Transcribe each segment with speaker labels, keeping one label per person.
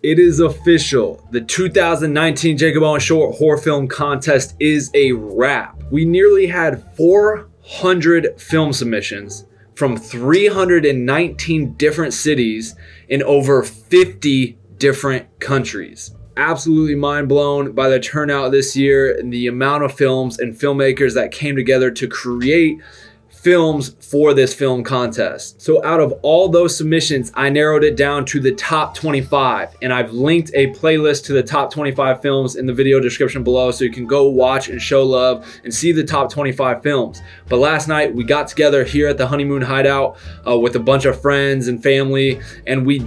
Speaker 1: It is official. The 2019 Jacob Owen Short Horror Film Contest is a wrap. We nearly had 400 film submissions from 319 different cities in over 50 different countries. Absolutely mind blown by the turnout this year and the amount of films and filmmakers that came together to create films for this film contest. So out of all those submissions, I narrowed it down to the top 25, and I've linked a playlist to the top 25 films in the video description below, so you can go watch and show love and see the top 25 films. But last night we got together here at the Honeymoon Hideout with a bunch of friends and family, and we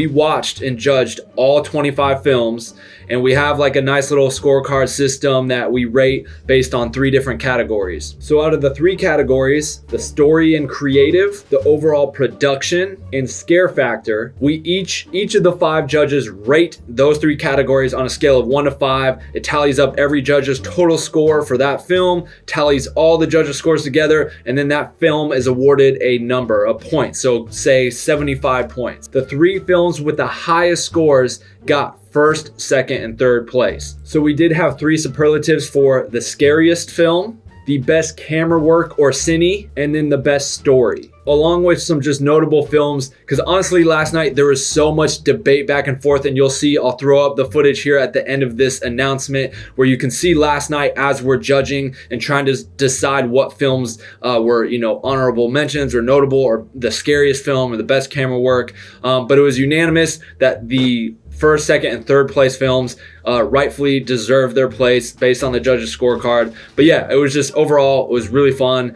Speaker 1: watched and judged all 25 films. And we have like a nice little scorecard system that we rate based on 3 different categories. So out of the 3 categories, the story and creative, the overall production, and scare factor, we each of the 5 judges rate those 3 categories on a scale of 1 to 5. It tallies up every judge's total score for that film, tallies all the judges' scores together, and then that film is awarded a number, a point. So say 75 points. The 3 films with the highest scores got first, second, and third place. So we did have 3 superlatives for the scariest film, the best camera work or cine, and then the best story, along with some just notable films. Because honestly, last night there was so much debate back and forth, and you'll see, I'll throw up the footage here at the end of this announcement where you can see last night as we're judging and trying to decide what films were, honorable mentions or notable or the scariest film or the best camera work. But it was unanimous that the first, second, and third place films rightfully deserve their place based on the judges' scorecard. But yeah, it was just overall, it was really fun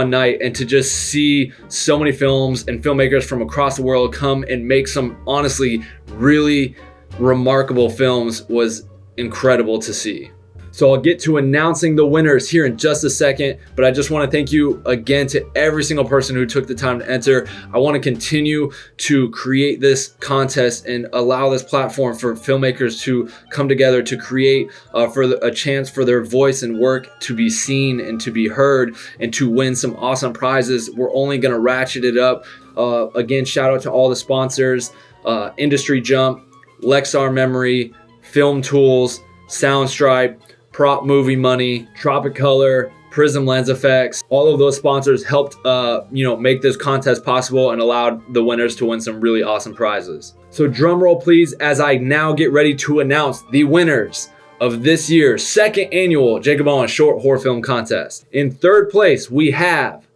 Speaker 1: night. And to just see so many films and filmmakers from across the world come and make some honestly really remarkable films was incredible to see. So I'll get to announcing the winners here in just a second, but I just want to thank you again to every single person who took the time to enter. I want to continue to create this contest and allow this platform for filmmakers to come together to create for a chance for their voice and work to be seen and to be heard and to win some awesome prizes. We're only going to ratchet it up. Again, shout out to all the sponsors, Industry Jump, Lexar Memory, Film Tools, Soundstripe, Prop Movie Money, Tropicolor, Prism Lens Effects. All of those sponsors helped make this contest possible and allowed the winners to win some really awesome prizes. So drum roll please as I now get ready to announce the winners of this year's 2nd annual Jacob Owen Short Horror Film Contest. In 3rd place we have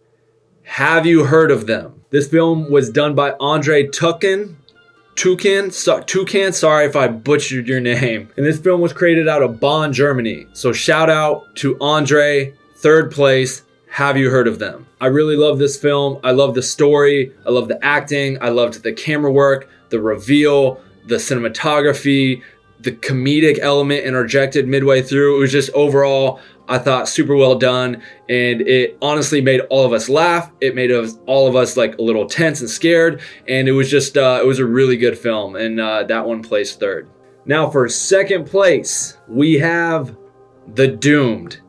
Speaker 1: You Heard of Them? This film was done by Andrei Tucan, sorry if I butchered your name. And this film was created out of Bonn, Germany. So shout out to Andrei, 3rd place. Have you heard of them? I really love this film. I love the story. I love the acting. I loved the camera work, the reveal, the cinematography, the comedic element interjected midway through. It was just overall, I thought, super well done, and it honestly made all of us laugh. It made all of us like a little tense and scared, and it was just it was a really good film, and that one placed 3rd. Now for 2nd place, we have The Doomed.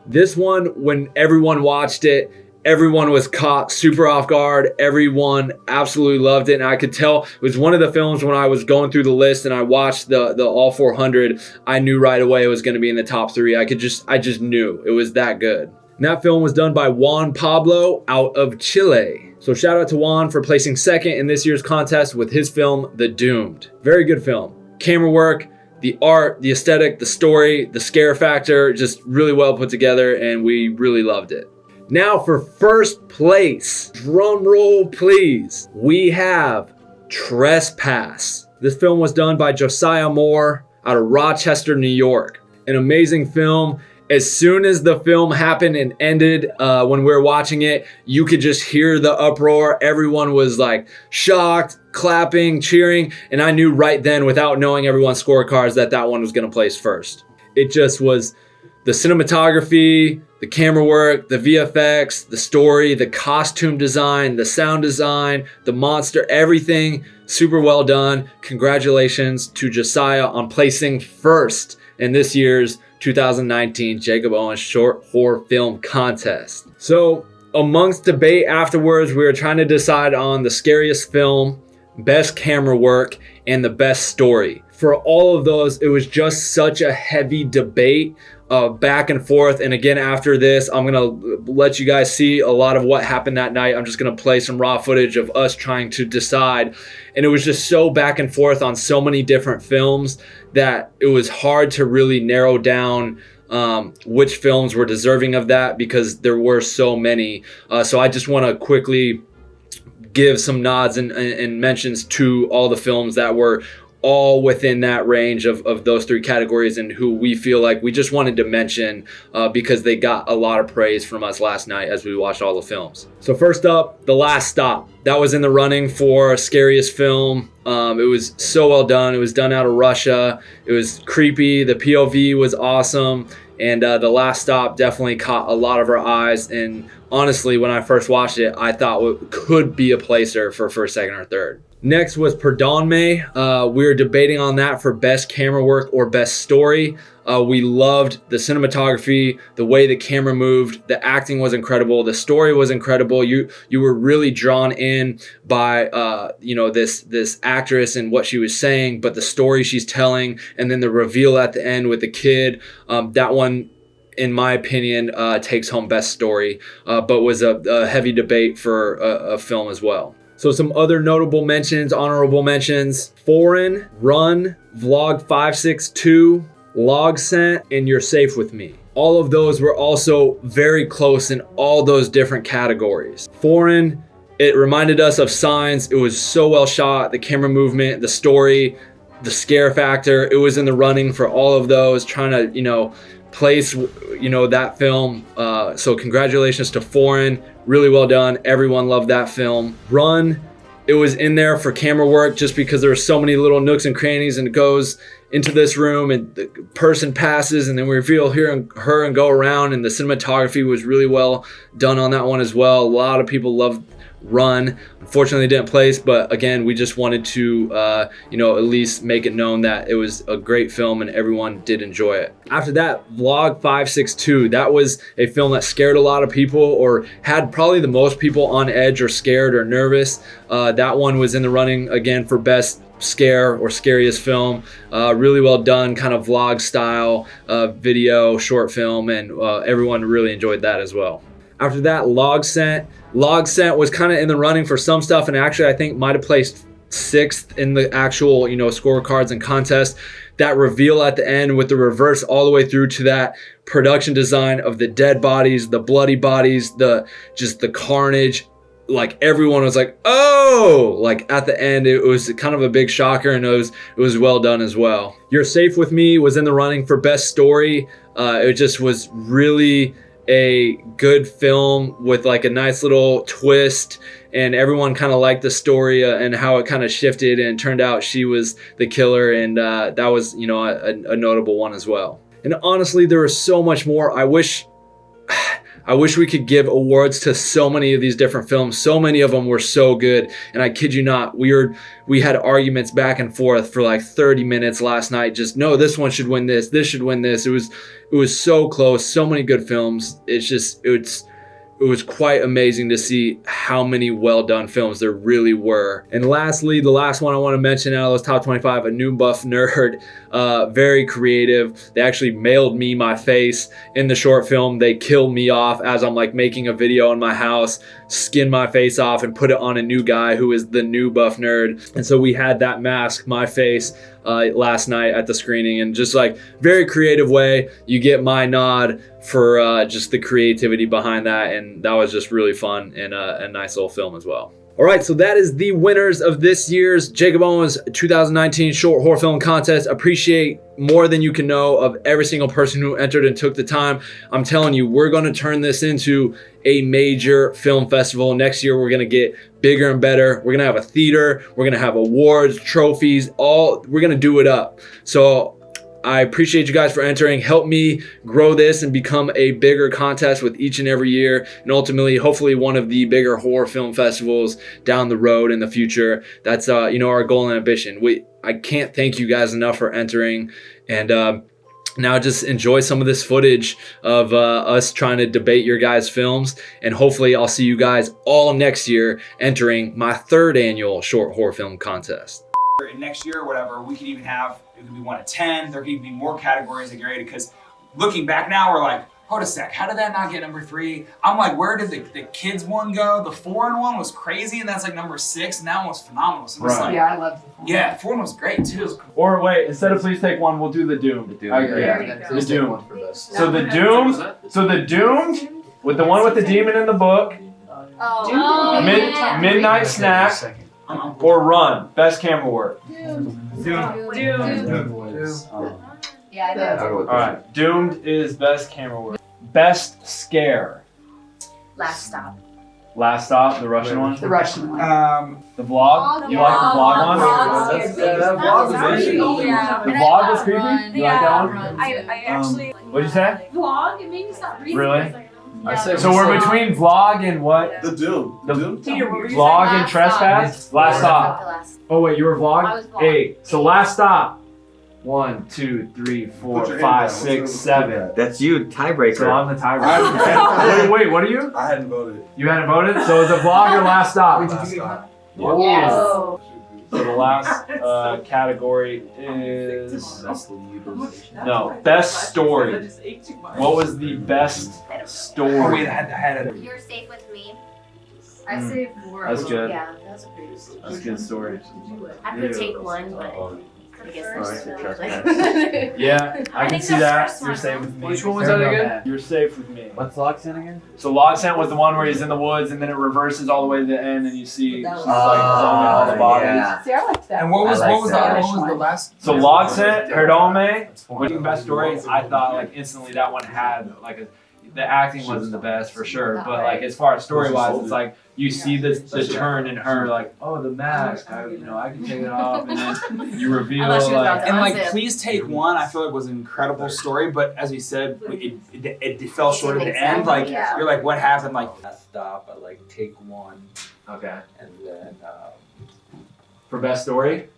Speaker 1: This one, when everyone watched it, everyone was caught super off guard. Everyone absolutely loved it. And I could tell it was one of the films when I was going through the list and I watched the all 400, I knew right away it was going to be in the top 3. I just knew it was that good. And that film was done by Juan Pablo out of Chile. So shout out to Juan for placing 2nd in this year's contest with his film, The Doomed. Very good film. Camera work, the art, the aesthetic, the story, the scare factor, just really well put together, and we really loved it. Now for 1st place, drum roll please, we have Trespass. This film was done by Josiah Moore out of Rochester, New York. An amazing film. As soon as the film happened and ended, when we were watching it, you could just hear the uproar. Everyone was like shocked, clapping, cheering, and I knew right then, without knowing everyone's scorecards, that one was gonna place 1st. It just was the cinematography, the camera work, the VFX, the story, the costume design, the sound design, the monster, everything super well done. Congratulations to Josiah on placing 1st in this year's 2019 Jacob Owen Short Horror Film Contest. So amongst debate afterwards, we were trying to decide on the scariest film, best camera work, and the best story. For all of those, it was just such a heavy debate, back and forth. And again, after this, I'm gonna let you guys see a lot of what happened that night. I'm just gonna play some raw footage of us trying to decide. And it was just so back and forth on so many different films that it was hard to really narrow down which films were deserving of that, because there were so many. So I just want to quickly give some nods and mentions to all the films that were all within that range of those three categories, and who we feel like we just wanted to mention because they got a lot of praise from us last night as we watched all the films. So first up, The Last Stop. That was in the running for scariest film. It was so well done. It was done out of Russia. It was creepy. The POV was awesome. And The Last Stop definitely caught a lot of our eyes. And honestly, when I first watched it, I thought it could be a placer for first, second, or third. Next was Perdoname. We were debating on that for best camera work or best story. We loved the cinematography, the way the camera moved, the acting was incredible, the story was incredible. You were really drawn in by this actress and what she was saying, but the story she's telling, and then the reveal at the end with the kid. That one, in my opinion, takes home best story, but was a heavy debate for a film as well. So some other notable mentions, honorable mentions: Foreign, Run, Vlog 562, Log Sent, and You're Safe With Me. All of those were also very close in all those different categories. Foreign, it reminded us of Signs. It was so well shot, the camera movement, the story, the scare factor. It was in the running for all of those, trying to, place, that film. So congratulations to Foreign. Really well done. Everyone loved that film. Run, it was in there for camera work just because there were so many little nooks and crannies, and it goes into this room and the person passes and then we reveal her and go around, and the cinematography was really well done on that one as well. A lot of people loved Run. Unfortunately, it didn't place, but again, we just wanted to at least make it known that it was a great film and everyone did enjoy it. After that, Vlog 562. That was a film that scared a lot of people, or had probably the most people on edge or scared or nervous. That one was in the running again for best scare or scariest film. Really well done, kind of vlog style video short film, and everyone really enjoyed that as well. After that, Log Sent. Log Sent was kind of in the running for some stuff, and actually I think might have placed 6th in the actual scorecards and contest. That reveal at the end with the reverse all the way through to that production design of the dead bodies, the bloody bodies, the carnage. Like everyone was like, oh, like at the end, it was kind of a big shocker, and it was well done as well. You're Safe With Me was in the running for best story. It just was really a good film with like a nice little twist, and everyone kind of liked the story and how it kind of shifted, and it turned out she was the killer, and that was a notable one as well. And honestly, there was so much more. I wish we could give awards to so many of these different films. So many of them were so good. And I kid you not, we had arguments back and forth for like 30 minutes last night. Just, no, this one should win this. This should win this. It was so close. So many good films. It was quite amazing to see how many well-done films there really were. And lastly, the last one I want to mention out of those top 25, A New Buff Nerd. Very creative. They actually mailed me my face in the short film. They killed me off as I'm like making a video in my house, skinned my face off and put it on a new guy who is the New Buff Nerd. And so we had that mask, my face, last night at the screening, and just like very creative way. You get my nod for just the creativity behind that, and that was just really fun and a nice little film as well. All right, so that is the winners of this year's Jacob Owens 2019 Short Horror Film Contest. Appreciate more than you can know of every single person who entered and took the time. I'm telling you, we're going to turn this into a major film festival. Next year, we're going to get bigger and better. We're going to have a theater. We're going to have awards, trophies, we're going to do it up. So I appreciate you guys for entering. Help me grow this and become a bigger contest with each and every year, and ultimately, hopefully, one of the bigger horror film festivals down the road in the future. That's our goal and ambition. I can't thank you guys enough for entering, and now just enjoy some of this footage of us trying to debate your guys' films, and hopefully I'll see you guys all next year entering my 3rd annual Short Horror Film Contest.
Speaker 2: And next year or whatever, we could even have, it could be 1 to 10. There could even be more categories that get rated, because looking back now, we're like, hold a sec, how did that not get number 3? I'm like, where did the kids one go? The foreign one was crazy, and that's like number 6, and that one was phenomenal. So
Speaker 3: Right.
Speaker 2: like,
Speaker 4: Yeah, I love the
Speaker 2: yeah, foreign was great too.
Speaker 3: Or wait, instead of please take one, we'll do the Doom. I agree.
Speaker 4: Yeah.
Speaker 3: The Doom.
Speaker 5: For this.
Speaker 3: So the Doom, Doomed, with the one with the demon in the book,
Speaker 6: Oh,
Speaker 3: Midnight Snack, or Run, best camera work.
Speaker 6: Yeah, I know.
Speaker 3: Alright, Doomed is best camera work. Best scare.
Speaker 6: Last stop.
Speaker 3: Last Stop, the Russian one.
Speaker 4: The Russian one.
Speaker 3: The vlog? You like the vlog one?
Speaker 5: That vlog was creepy.
Speaker 3: The vlog was creepy? You like that one?
Speaker 7: I actually
Speaker 3: What'd you say?
Speaker 7: vlog. It made me stop breathing.
Speaker 3: Really?
Speaker 7: I was like,
Speaker 5: I say
Speaker 3: So we're between vlog and what?
Speaker 5: The Doom.
Speaker 3: The
Speaker 7: Peter, what were you
Speaker 3: vlog
Speaker 7: saying?
Speaker 3: and trespass? Last Stop.
Speaker 6: The last.
Speaker 3: Oh wait, you were vlog?
Speaker 6: I was vlog.
Speaker 3: 8. So Last Stop. 1, 2, 3, 4,
Speaker 5: Put your
Speaker 3: 5,
Speaker 5: hand down.
Speaker 3: 6, 7.
Speaker 8: That's you, tiebreaker.
Speaker 3: So I'm the tiebreaker. Wait, what are you?
Speaker 5: I hadn't voted.
Speaker 3: You hadn't voted? So is it vlog or Last Stop?
Speaker 5: Last Stop.
Speaker 6: Yes.
Speaker 3: So the last category is best story. What was the best
Speaker 2: Oh wait,
Speaker 3: story?
Speaker 2: I had it.
Speaker 6: You're safe with me.
Speaker 4: I say 4.
Speaker 3: That's good.
Speaker 6: Yeah, that's a pretty good story.
Speaker 3: That's a good story.
Speaker 6: I could take one, but I guess
Speaker 8: Alright,
Speaker 6: there's
Speaker 8: so
Speaker 6: two.
Speaker 3: Yeah, I can
Speaker 6: think
Speaker 3: see
Speaker 6: the
Speaker 3: that.
Speaker 6: first
Speaker 3: You're
Speaker 6: one,
Speaker 3: safe
Speaker 6: huh?
Speaker 3: with me.
Speaker 4: Which one was that again?
Speaker 3: You're safe with me.
Speaker 8: What's Loxen again?
Speaker 3: So Log Scent was the one where he's in the woods and then it reverses all the way to the end and you see she's like filming all the bodies.
Speaker 8: yeah.
Speaker 4: See, I like that.
Speaker 2: And what was
Speaker 8: I like
Speaker 2: what was
Speaker 8: that.
Speaker 2: the last?
Speaker 3: So Log Scent, Perdoname, which is the best story. I thought like instantly that one had like the acting wasn't the best for sure, but like as far as story wise, it's like you see the turn in her like, oh, the mask, I can take it off, and then you reveal
Speaker 6: I thought she was about
Speaker 3: like.
Speaker 6: to
Speaker 2: And like,
Speaker 6: unzip.
Speaker 2: Please Take One, I feel like was an incredible story, but as we said, it fell short at the end. Like,
Speaker 6: Yeah.
Speaker 2: you're like, what happened? Like,
Speaker 9: Last Stop, I like Take One,
Speaker 3: Okay.
Speaker 9: and then
Speaker 3: For best story,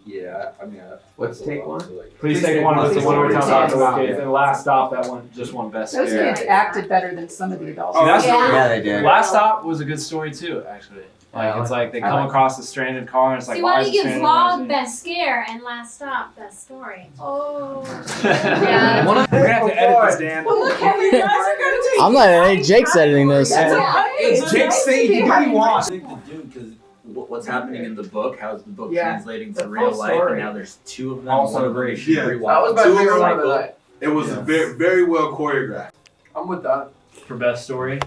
Speaker 9: yeah, I mean,
Speaker 8: What's Take One?
Speaker 3: Please Take One was the one we were talking about. Okay, then Last Stop, that one just won best
Speaker 4: Those
Speaker 3: scare.
Speaker 4: kids acted better than some of the adults.
Speaker 3: See, that's
Speaker 6: Yeah.
Speaker 8: Yeah, they did.
Speaker 3: Last Stop was a good story too, actually. Like it's like they come across a stranded car and it's like,
Speaker 7: See,
Speaker 3: why
Speaker 7: why
Speaker 3: is
Speaker 7: do you
Speaker 3: it
Speaker 7: give
Speaker 3: stranded?
Speaker 7: vlog best scare and last stop best story? Oh.
Speaker 6: Yeah.
Speaker 2: we're gonna have to edit this, Dan.
Speaker 7: Look how you guys are gonna do.
Speaker 8: I'm not editing. Jake's editing this.
Speaker 2: It's Jake's thing. He can do what he wants.
Speaker 9: I think the Doom, because what's happening in the book, how's the book
Speaker 4: Yeah.
Speaker 9: translating
Speaker 4: The
Speaker 9: to real
Speaker 4: full
Speaker 9: life,
Speaker 4: story.
Speaker 9: and now there's 2 of them.
Speaker 2: Also
Speaker 9: one of them
Speaker 2: great.
Speaker 9: you should
Speaker 5: Yeah.
Speaker 9: rewatch.
Speaker 5: That was my
Speaker 9: Two of
Speaker 5: favorite
Speaker 9: them,
Speaker 5: one of the
Speaker 9: Michael.
Speaker 5: night. It was very well choreographed.
Speaker 4: I'm with that.
Speaker 3: For best story.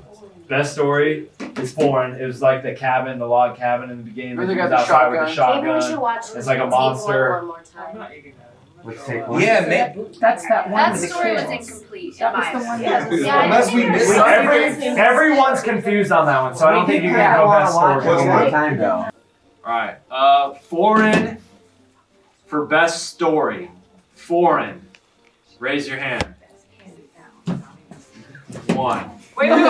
Speaker 3: Best story is foreign. It was like the cabin, the log cabin in the beginning.
Speaker 4: Where they
Speaker 3: He
Speaker 4: got
Speaker 3: was
Speaker 4: the
Speaker 3: outside with the
Speaker 6: Maybe we should
Speaker 3: shotgun.
Speaker 6: watch
Speaker 3: It's like a
Speaker 6: Take
Speaker 3: monster.
Speaker 6: One more time.
Speaker 8: Let's take one.
Speaker 2: Yeah, man.
Speaker 4: That's that one
Speaker 6: That
Speaker 4: with the
Speaker 6: story was
Speaker 4: kids.
Speaker 6: incomplete.
Speaker 4: That was
Speaker 6: in
Speaker 4: the
Speaker 6: my
Speaker 4: one
Speaker 6: opinion.
Speaker 4: that was.
Speaker 6: Yeah, I
Speaker 2: Unless we
Speaker 6: think
Speaker 2: missed
Speaker 6: there's
Speaker 2: something.
Speaker 6: something.
Speaker 3: Everyone's confused on that one, so I don't think you
Speaker 8: Yeah,
Speaker 3: can
Speaker 8: I
Speaker 3: go
Speaker 8: want
Speaker 3: best
Speaker 8: to watch
Speaker 3: story.
Speaker 8: it one more time though.
Speaker 3: Alright. Foreign for best story. Foreign. Raise your hand. 1.
Speaker 7: Wait. Oh,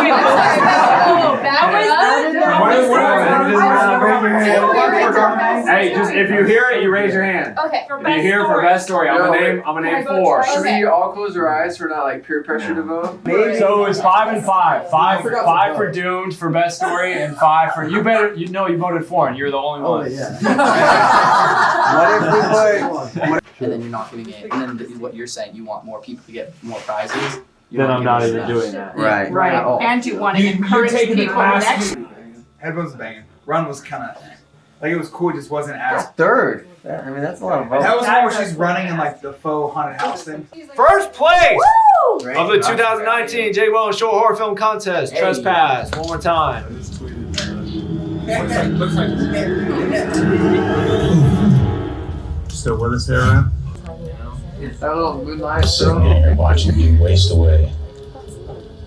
Speaker 3: Hey, just if you hear it, you raise your hand.
Speaker 7: Okay, for
Speaker 3: If
Speaker 7: best
Speaker 3: you hear for
Speaker 7: story.
Speaker 3: best story, I'm gonna name 4.
Speaker 4: Should
Speaker 7: Okay.
Speaker 4: we all close our eyes for not like peer pressure to vote?
Speaker 3: So it was 5 and 5. Five for Doomed for best story, and 5 for you voted for, and you're the only one.
Speaker 8: What if we put?
Speaker 10: And then you're not getting it. And then what you're saying, you want more people to get more prizes. You're
Speaker 3: Then I'm not
Speaker 10: giving
Speaker 3: even
Speaker 10: them
Speaker 3: doing that.
Speaker 8: Right.
Speaker 4: Right,
Speaker 10: At all.
Speaker 4: and you want to
Speaker 2: You
Speaker 4: encourage
Speaker 2: taking the
Speaker 4: people the
Speaker 2: class.
Speaker 4: next.
Speaker 2: Headphones banging. Run was kind of like it was cool. It just wasn't as.
Speaker 8: That's third. I mean, that's a lot of votes.
Speaker 2: That was the one where she's running in like the faux haunted house thing.
Speaker 3: First place
Speaker 8: Great.
Speaker 3: of the 2019 J. Well Short Horror Film Contest.
Speaker 8: Hey.
Speaker 3: Trespass. One more time.
Speaker 2: Looks like
Speaker 5: Still with us here, man?
Speaker 4: That little moonlight
Speaker 11: Sitting
Speaker 4: show.
Speaker 11: here watching you waste away.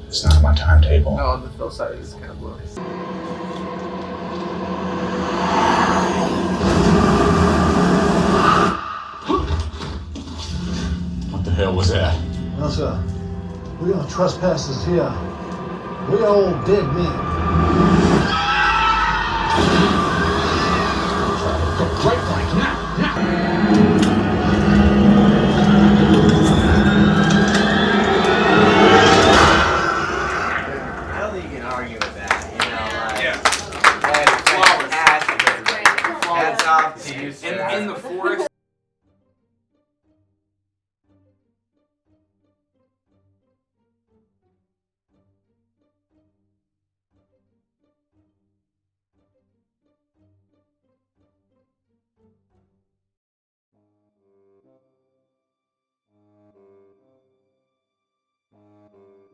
Speaker 11: It's not my timetable.
Speaker 4: No, on the Phil side is kind of blue.
Speaker 11: What the hell was that?
Speaker 12: No, sir. We are trespassers here. We are all dead men.